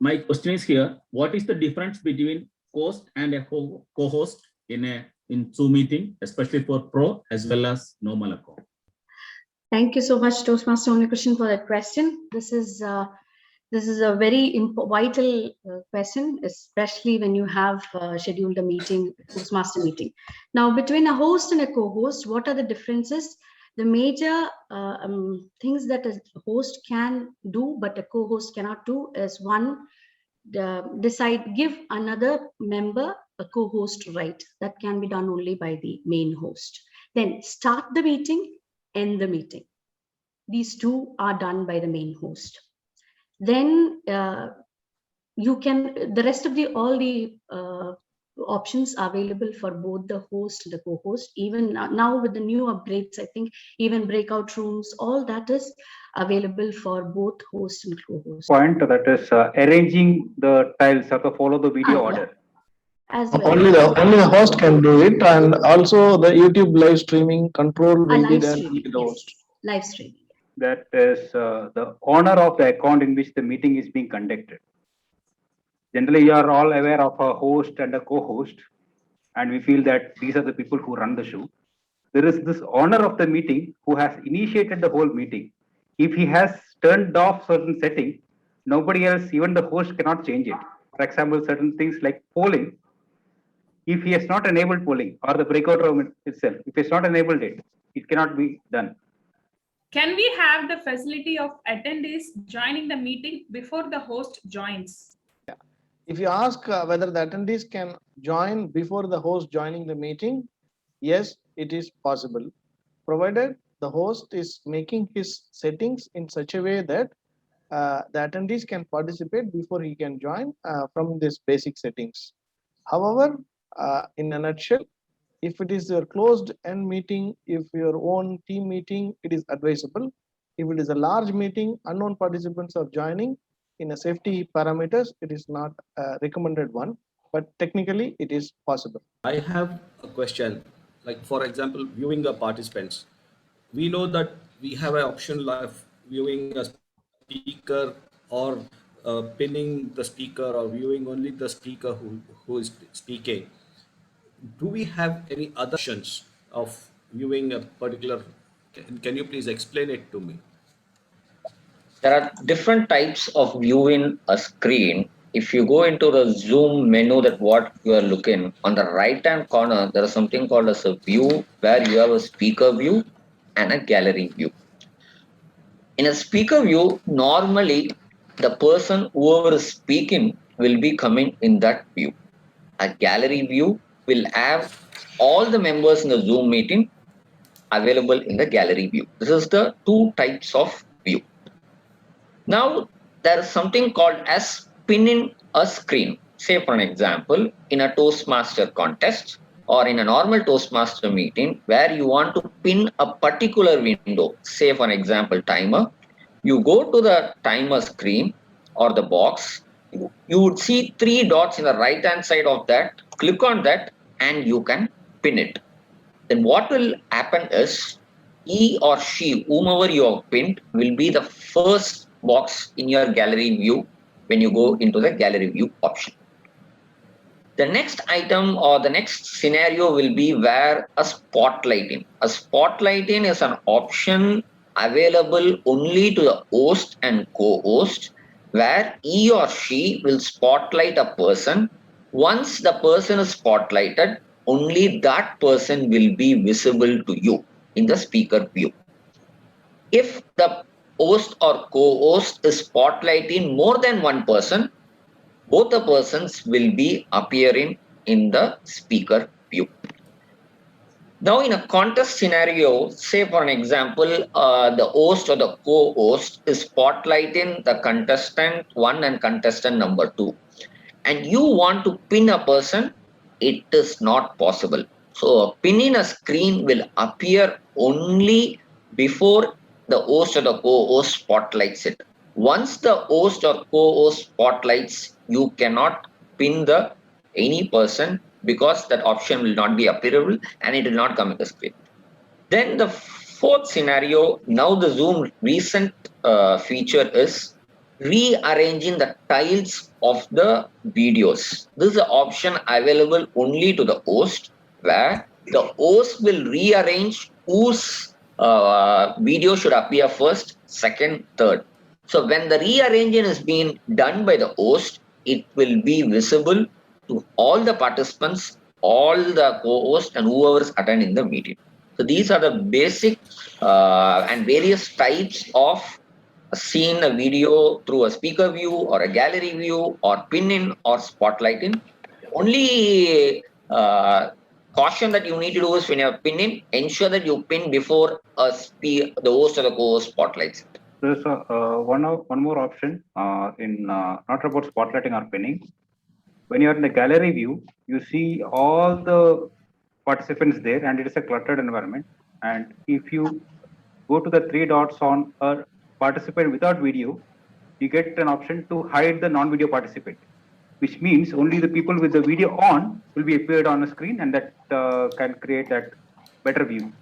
my question is here: what is the difference between host and a co-host in Zoom meeting, especially for pro as well as normal account? Thank you so much, Toastmaster Only Christian, for that question. This is a very vital question, especially when you have scheduled a meeting, Toastmaster meeting. Now, between a host and a co-host, what are the differences? The major things that a host can do, but a co-host cannot do, is one, give another member a co-host right. That can be done only by the main host. Then start the meeting, end the meeting. These two are done by the main host. Then you can, the rest of all the options are available for both the host and the co-host. Even now with the new upgrades, I think even breakout rooms, all that is available for both host and co-host. Point that is arranging the tiles or to follow the video order. As well. Only the host can do it, and also the YouTube live streaming control will be done by the host. Live streaming. That is the owner of the account in which the meeting is being conducted. Generally, you are all aware of a host and a co-host, and we feel that these are the people who run the show. There is this owner of the meeting who has initiated the whole meeting. If he has turned off certain setting, nobody else, even the host, cannot change it. For example, certain things like polling, if he has not enabled polling, or the breakout room itself, if he has not enabled it, it cannot be done. Can we have the facility of attendees joining the meeting before the host joins? Yeah. If you ask whether the attendees can join before the host joining the meeting, yes, it is possible, provided the host is making his settings in such a way that the attendees can participate before he can join from this basic settings. However, in a nutshell, if it is your closed end meeting, if your own team meeting, it is advisable. If it is a large meeting, unknown participants are joining, in a safety parameters, it is not a recommended one, but technically it is possible. I have a question, like for example, viewing the participants. We know that we have an option of viewing a speaker or pinning the speaker or viewing only the speaker who is speaking. Do we have any other options of viewing a particular? Can you please explain it to me? There are different types of viewing a screen. If you go into the Zoom menu, that what you are looking on the right hand corner, there is something called as a view, where you have a speaker view and a gallery view. In a speaker view, normally the person whoever is speaking will be coming in that view. A gallery view will have all the members in the Zoom meeting available in the gallery view. This is the two types of view. Now, there is something called as pinning a screen. Say, for an example, in a Toastmaster contest or in a normal Toastmaster meeting where you want to pin a particular window, say, for an example, timer, you go to the timer screen or the box, you would see 3 dots in the right hand side of that. Click on that and you can pin it. Then what will happen is he or she, whomever you have pinned, will be the first box in your gallery view when you go into the gallery view option. The next item or the next scenario will be where a spotlighting. A spotlighting is an option available only to the host and co-host, where he or she will spotlight a person. Once the person is spotlighted, only that person will be visible to you in the speaker view. If the host or co-host is spotlighting more than one person, both the persons will be appearing in the speaker view. Now, in a contest scenario, say for an example, the host or the co-host is spotlighting the contestant 1 and contestant number 2, and you want to pin a person, it is not possible. So, pinning a screen will appear only before the host or the co-host spotlights it. Once the host or co-host spotlights, you cannot pin any person because that option will not be appearable and it will not come in the screen. Then the fourth scenario, now the Zoom recent feature is rearranging the tiles of the videos. This is an option available only to the host, where the host will rearrange whose video should appear first, second, third. So when the rearranging is being done by the host, it will be visible to all the participants, all the co-hosts, and whoever is attending the meeting. So these are the basic and various types of seeing a video through a speaker view or a gallery view or pin in or spotlight in. Only caution that you need to do is when you're pinning, ensure that you pin before the host or the co-host spotlights. There's one more option in not about spotlighting or pinning. When you're in the gallery view, you see all the participants there, and it is a cluttered environment. And if you go to the three dots on a participant without video, you get an option to hide the non-video participant, which means only the people with the video on will be appeared on a screen, and that can create that better view.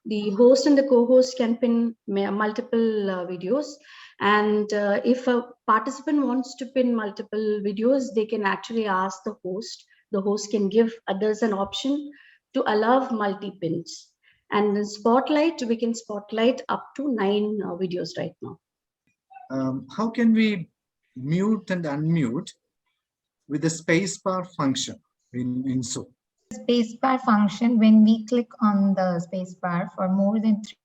The host and the co-host can pin multiple videos, and if a participant wants to pin multiple videos, they can actually ask the host. The host can give others an option to allow multi-pins. And in Spotlight, we can spotlight up to 9 videos right now. How can we mute and unmute with the spacebar function in Zoom? Spacebar function, when we click on the spacebar for more than 3,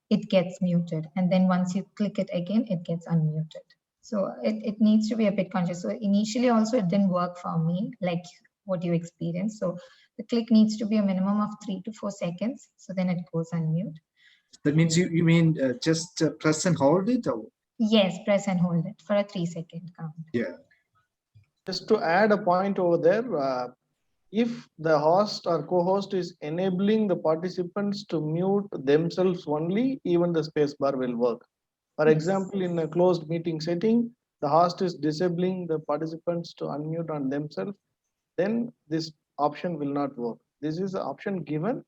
it gets muted, and then once you click it again, it gets unmuted. So it needs to be a bit conscious. So initially also it didn't work for me like what you experienced. So the click needs to be a minimum of 3 to 4 seconds. So then it goes unmute. That means you mean just press and hold it? Or? Yes, press and hold it for a 3-second count. Yeah. Just to add a point over there, if the host or co-host is enabling the participants to mute themselves only, even the space bar will work. For example, in a closed meeting setting, the host is disabling the participants to unmute on themselves, then this option will not work. This is the option given,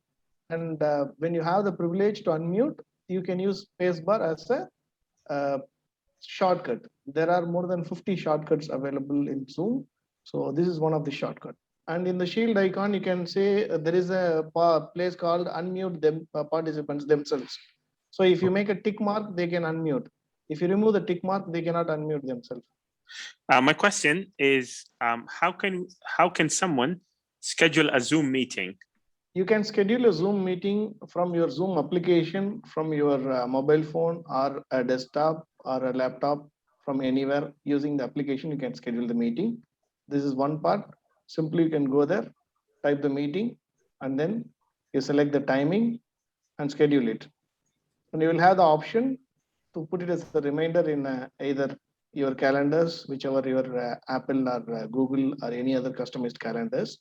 and when you have the privilege to unmute, you can use space bar as a shortcut. There are more than 50 shortcuts available in Zoom, so this is one of the shortcuts. And in the shield icon, you can say there is a place called unmute them participants themselves. So if you make a tick mark, they can unmute. If you remove the tick mark, they cannot unmute themselves. My question is, how can someone schedule a Zoom meeting? You can schedule a Zoom meeting from your Zoom application, from your mobile phone or a desktop or a laptop, from anywhere. Using the application, you can schedule the meeting. This is one part. Simply you can go there, type the meeting, and then you select the timing and schedule it. And you will have the option to put it as a reminder in either your calendars, whichever your Apple or Google or any other customized calendars.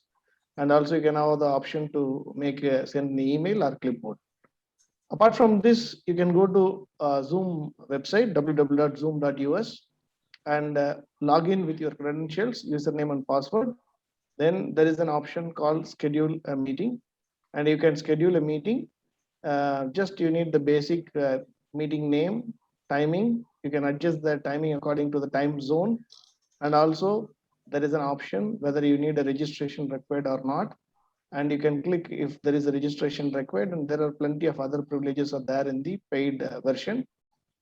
And also you can have the option to send an email or clipboard. Apart from this, you can go to Zoom website, www.zoom.us, and log in with your credentials, username and password. Then there is an option called schedule a meeting, and you can schedule a meeting. Just you need the basic meeting name, timing. You can adjust the timing according to the time zone. And also there is an option whether you need a registration required or not. And you can click if there is a registration required, and there are plenty of other privileges are there in the paid version.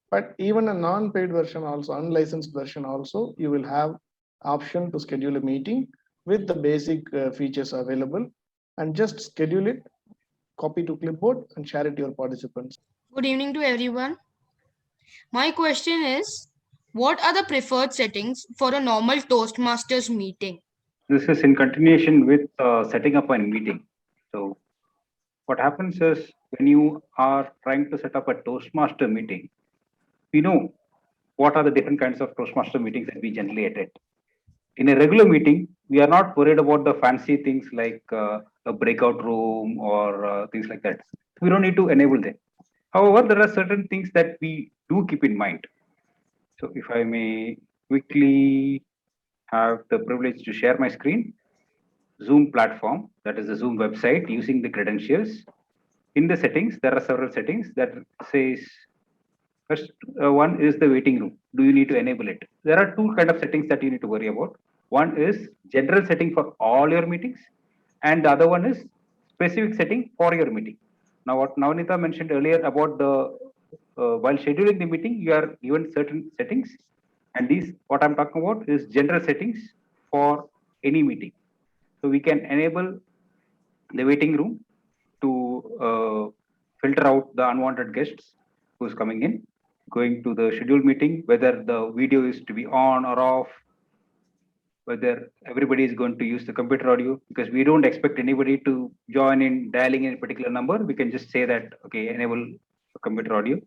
But even a non-paid version also, unlicensed version also, you will have option to schedule a meeting with the basic features available, and just schedule it, copy to clipboard and share it to your participants. Good evening to everyone. My question is, what are the preferred settings for a normal Toastmasters meeting? This is in continuation with setting up a meeting. So what happens is when you are trying to set up a Toastmaster meeting, we know what are the different kinds of Toastmaster meetings that we generally attend. In a regular meeting, we are not worried about the fancy things like a breakout room or things like that. We don't need to enable them. However, there are certain things that we do keep in mind. So if I may quickly have the privilege to share my screen, Zoom platform, that is the Zoom website, using the credentials. In the settings, there are several settings that says First one is the waiting room. Do you need to enable it? There are two kind of settings that you need to worry about. One is general setting for all your meetings, and the other one is specific setting for your meeting. Now, what Navnita mentioned earlier about the while scheduling the meeting, you are given certain settings, and these what I'm talking about is general settings for any meeting. So we can enable the waiting room to filter out the unwanted guests who's coming in, going to the scheduled meeting, whether the video is to be on or off, whether everybody is going to use the computer audio, because we don't expect anybody to join in dialing in a particular number. We can just say that, okay, enable computer audio.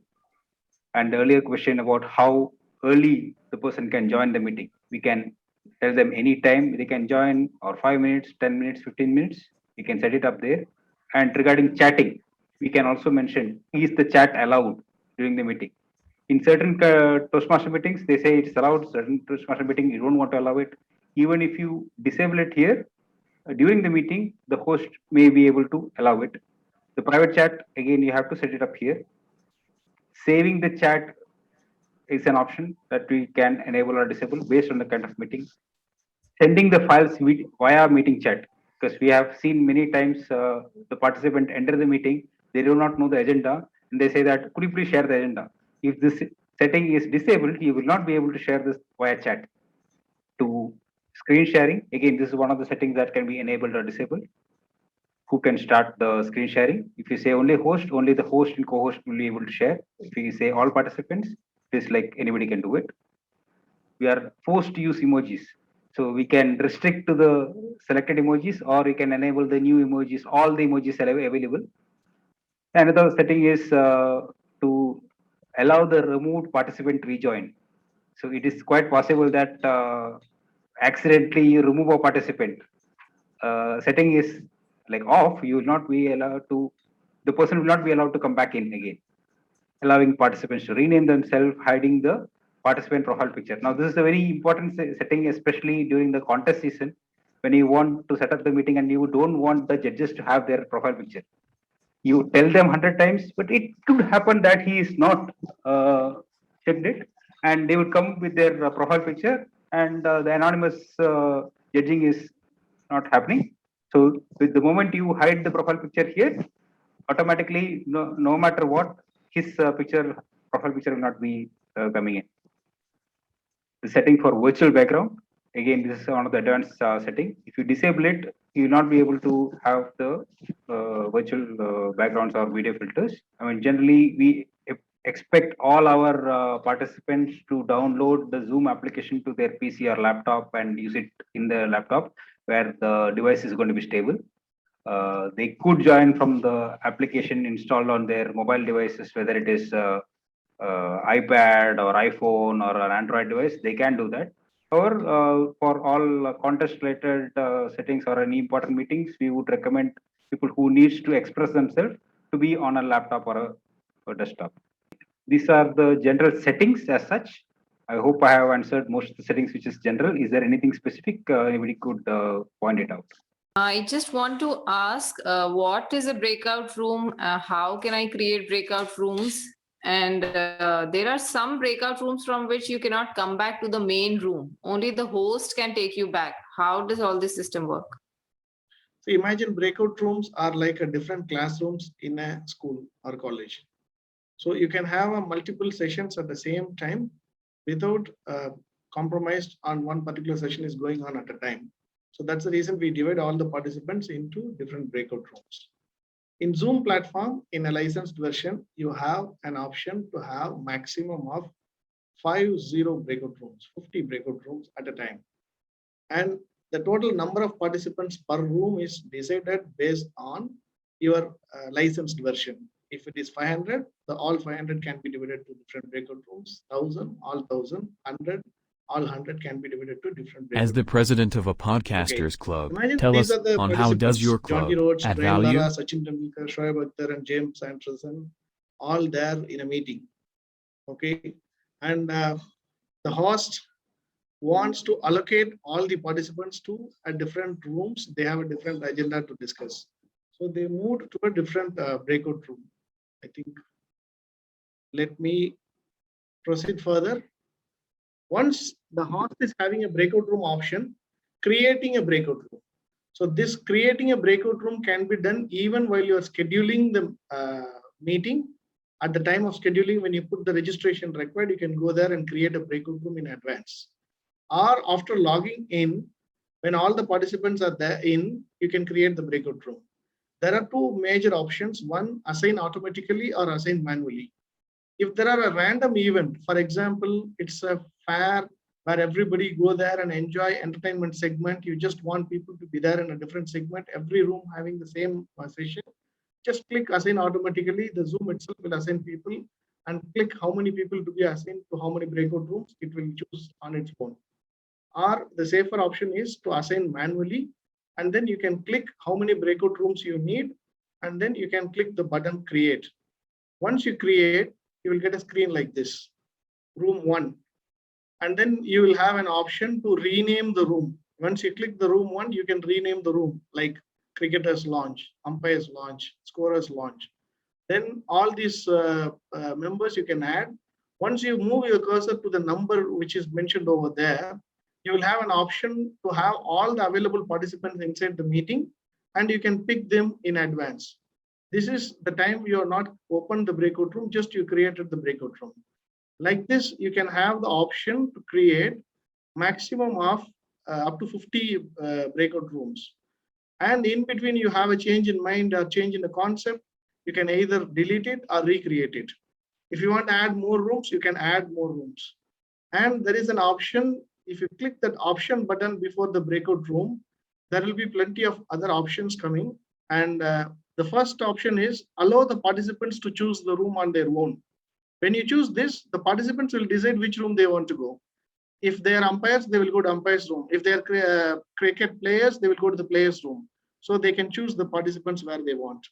And the earlier question about how early the person can join the meeting, we can tell them anytime they can join, or 5 minutes, 10 minutes, 15 minutes, we can set it up there. And regarding chatting, we can also mention, is the chat allowed during the meeting? In certain Toastmaster meetings, they say it's allowed. Certain Toastmaster meeting, you don't want to allow it. Even if you disable it here, during the meeting, the host may be able to allow it. The private chat, again, you have to set it up here. Saving the chat is an option that we can enable or disable based on the kind of meeting. Sending the files via meeting chat, because we have seen many times the participant enter the meeting, they do not know the agenda, and they say that, could you please share the agenda? If this setting is disabled, you will not be able to share this via chat. To screen sharing, again, this is one of the settings that can be enabled or disabled. Who can start the screen sharing? If you say only the host and co-host will be able to share. If you say all participants, it's like anybody can do it. We are forced to use emojis. So we can restrict to the selected emojis, or we can enable the new emojis, all the emojis are available. Another setting is to allow the removed participant rejoin. So it is quite possible that accidentally you remove a participant. Setting is like off, you will not be allowed to, the person will not be allowed to come back in again. Allowing participants to rename themselves, hiding the participant profile picture. Now, this is a very important setting, especially during the contest season, when you want to set up the meeting and you don't want the judges to have their profile picture. You tell them 100 times, but it could happen that he is not checked it, and they would come with their profile picture, and the anonymous judging is not happening. So, with the moment you hide the profile picture here, automatically, no matter what, his profile picture will not be coming in. The setting for virtual background, again, this is one of the advanced setting. If you disable it, you will not be able to have the virtual backgrounds or video filters. I mean, generally, we expect all our participants to download the Zoom application to their PC or laptop and use it in the laptop where the device is going to be stable. They could join from the application installed on their mobile devices, whether it is iPad or iPhone or an Android device, they can do that. However, for all contest related settings or any important meetings, we would recommend people who needs to express themselves to be on a laptop or a desktop. These are the general settings as such. I hope I have answered most of the settings, which is general. Is there anything specific anybody could point it out? I just want to ask, what is a breakout room? How can I create breakout rooms? And there are some breakout rooms from which you cannot come back to the main room. Only the host can take you back. How does all this system work? So imagine breakout rooms are like a different classrooms in a school or college. So you can have multiple sessions at the same time without compromise on one particular session is going on at a time. So that's the reason we divide all the participants into different breakout rooms. In Zoom platform, in a licensed version, you have an option to have maximum of 50 breakout rooms, 50 breakout rooms at a time. And the total number of participants per room is decided based on your licensed version. If it is 500, all 500 can be divided to different breakout rooms, 1000, all 1000, 100, all 100 can be divided to different breakout As the rooms. president of a podcasters club, Imagine tell these us are the on how does your club John Rhodes, add Brian value? Lara, Sachin Tendulkar, Shoaib Akhtar, and James Anderson, all there in a meeting. Okay, and the host wants to allocate all the participants to a different rooms. They have a different agenda to discuss. So they moved to a different breakout room. I think, let me proceed further. Once the host is having a breakout room option, creating a breakout room. So this creating a breakout room can be done even while you are scheduling the meeting. At the time of scheduling, when you put the registration required, you can go there and create a breakout room in advance. Or after logging in, when all the participants are there you can create the breakout room. There are two major options. One, assign automatically or assign manually. If there are a random event, for example, it's a fair where everybody go there and enjoy entertainment segment, you just want people to be there in a different segment, every room having the same session, just click assign automatically. The Zoom itself will assign people and click how many people to be assigned to how many breakout rooms, it will choose on its own. Or the safer option is to assign manually, and then you can click how many breakout rooms you need, and then you can click the button create. Once you create, you will get a screen like this, room 1. And then you will have an option to rename the room. Once you click the room 1, you can rename the room like cricketers launch, umpires launch, scorers launch. Then all these members you can add. Once you move your cursor to the number which is mentioned over there, you will have an option to have all the available participants inside the meeting, and you can pick them in advance. This is the time you are not opened the breakout room, just you created the breakout room. Like this, you can have the option to create maximum of up to 50 breakout rooms. And in between, you have a change in mind or change in the concept, you can either delete it or recreate it. If you want to add more rooms, you can add more rooms. And there is an option, if you click that option button before the breakout room, there will be plenty of other options coming. And the first option is allow the participants to choose the room on their own. When you choose this, the participants will decide which room they want to go. If they are umpires, they will go to umpires room. If they are cricket players, they will go to the players room. So they can choose the participants where they want.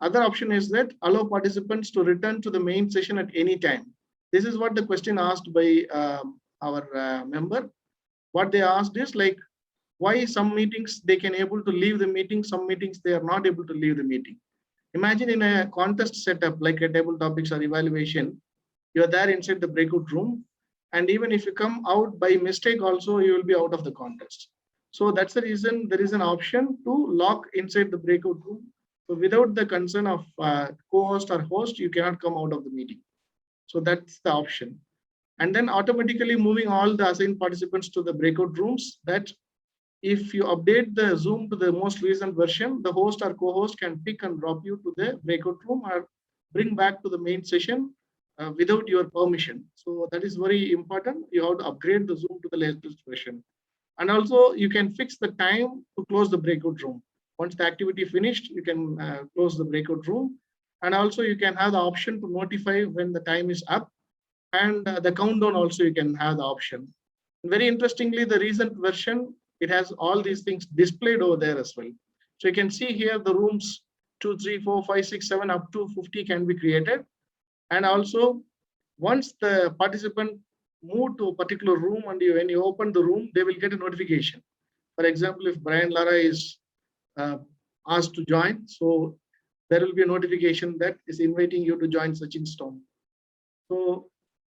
Other option is that allow participants to return to the main session at any time. This is what the question asked by our member. What they asked is like, why some meetings they can able to leave the meeting, some meetings they are not able to leave the meeting. Imagine in a contest setup like a table topics or evaluation, you are there inside the breakout room, and even if you come out by mistake also, you will be out of the contest. So that's the reason there is an option to lock inside the breakout room. So without the consent of co-host or host, you cannot come out of the meeting. So that's the option. And then automatically moving all the assigned participants to the breakout rooms, that if you update the Zoom to the most recent version, the host or co-host can pick and drop you to the breakout room or bring back to the main session without your permission. So that is very important. You have to upgrade the Zoom to the latest version. And also you can fix the time to close the breakout room. Once the activity finished, you can close the breakout room. And also you can have the option to notify when the time is up. And the countdown also you can have the option. Very interestingly, the recent version, it has all these things displayed over there as well. So you can see here the rooms 2, 3, 4, 5, 6, 7 up to 50 can be created. And also once the participant move to a particular room and when you open the room, they will get a notification. For example, if Brian Lara is asked to join, so there will be a notification that is inviting you to join Sachin Stone. So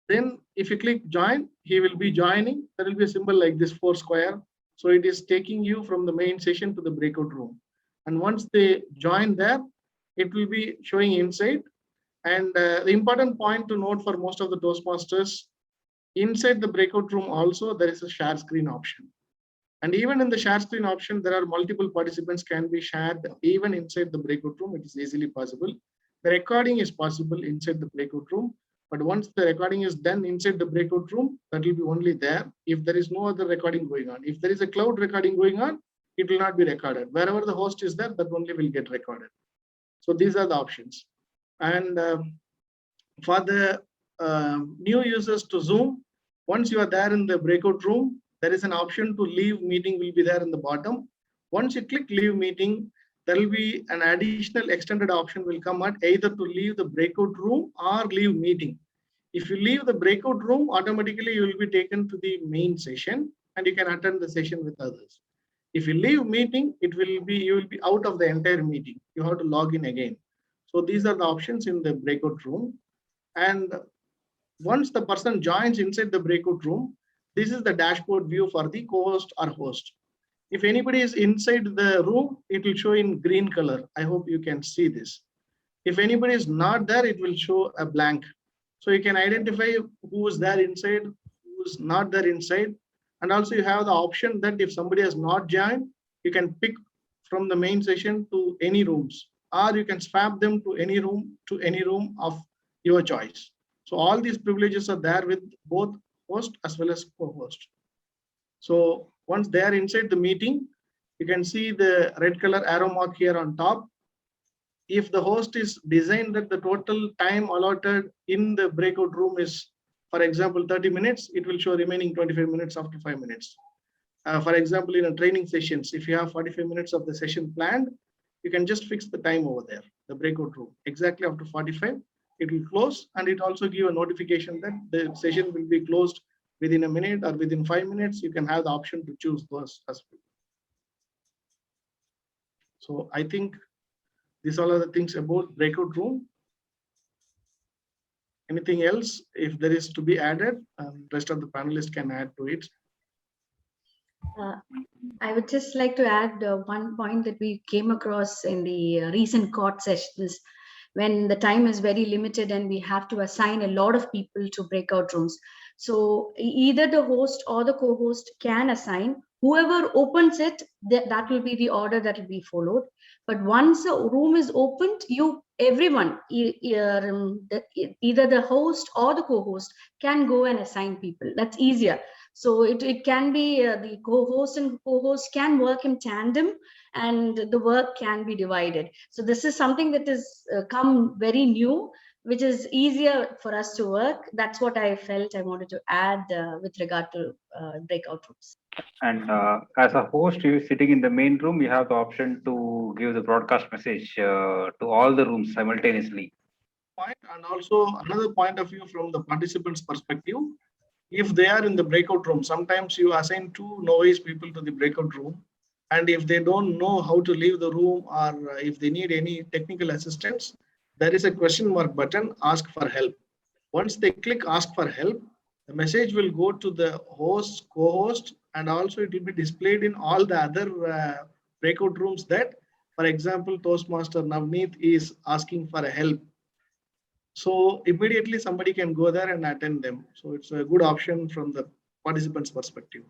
then if you click join, he will be joining. There will be a symbol like this 4 square. So it is taking you from the main session to the breakout room. And once they join there, it will be showing inside. And the important point to note for most of the Toastmasters, inside the breakout room also, there is a share screen option. And even in the share screen option, there are multiple participants can be shared even inside the breakout room. It is easily possible. The recording is possible inside the breakout room. But once the recording is done inside the breakout room, that will be only there if there is no other recording going on. If there is a cloud recording going on, it will not be recorded. Wherever the host is there, that only will get recorded. So these are the options. And for the new users to Zoom, once you are there in the breakout room, there is an option to leave meeting will be there in the bottom. Once you click leave meeting, there will be an additional extended option will come out either to leave the breakout room or leave meeting. If you leave the breakout room, automatically you will be taken to the main session and you can attend the session with others. If you leave meeting, you will be out of the entire meeting. You have to log in again. So these are the options in the breakout room. And once the person joins inside the breakout room, this is the dashboard view for the co-host or host. If anybody is inside the room, it will show in green color. I hope you can see this. If anybody is not there, it will show a blank. So you can identify who is there inside, who is not there inside. And also you have the option that if somebody has not joined, you can pick from the main session to any rooms, or you can swap them to any room of your choice. So all these privileges are there with both host as well as co-host. So once they are inside the meeting, you can see the red color arrow mark here on top. If the host is designed that the total time allotted in the breakout room is, for example, 30 minutes, it will show remaining 25 minutes after 5 minutes. For example, in a training sessions, if you have 45 minutes of the session planned, you can just fix the time over there, the breakout room. Exactly after 45, it will close, and it also give a notification that the session will be closed within a minute or within 5 minutes. You can have the option to choose those as well. So I think these all are the things about breakout room. Anything else, if there is to be added, rest of the panelists can add to it. I would just like to add one point that we came across in the recent court sessions, when the time is very limited and we have to assign a lot of people to breakout rooms. So either the host or the co-host can assign. Whoever opens it, that will be the order that will be followed. But once a room is opened, everyone, either the host or the co-host, can go and assign people. That's easier. So it can be the co-host and co-host can work in tandem, and the work can be divided. So this is something that has come very new, which is easier for us to work. That's what I felt I wanted to add with regard to breakout rooms. And as a host, you sitting in the main room, you have the option to give the broadcast message to all the rooms simultaneously. And also another point of view from the participants' perspective, if they are in the breakout room, sometimes you assign 2 novice people to the breakout room. And if they don't know how to leave the room, or if they need any technical assistance, there is a question mark button, ask for help. Once they click ask for help, the message will go to the host, co-host, and also it will be displayed in all the other breakout rooms that, for example, Toastmaster Navneet is asking for a help. So immediately somebody can go there and attend them. So it's a good option from the participants' perspective.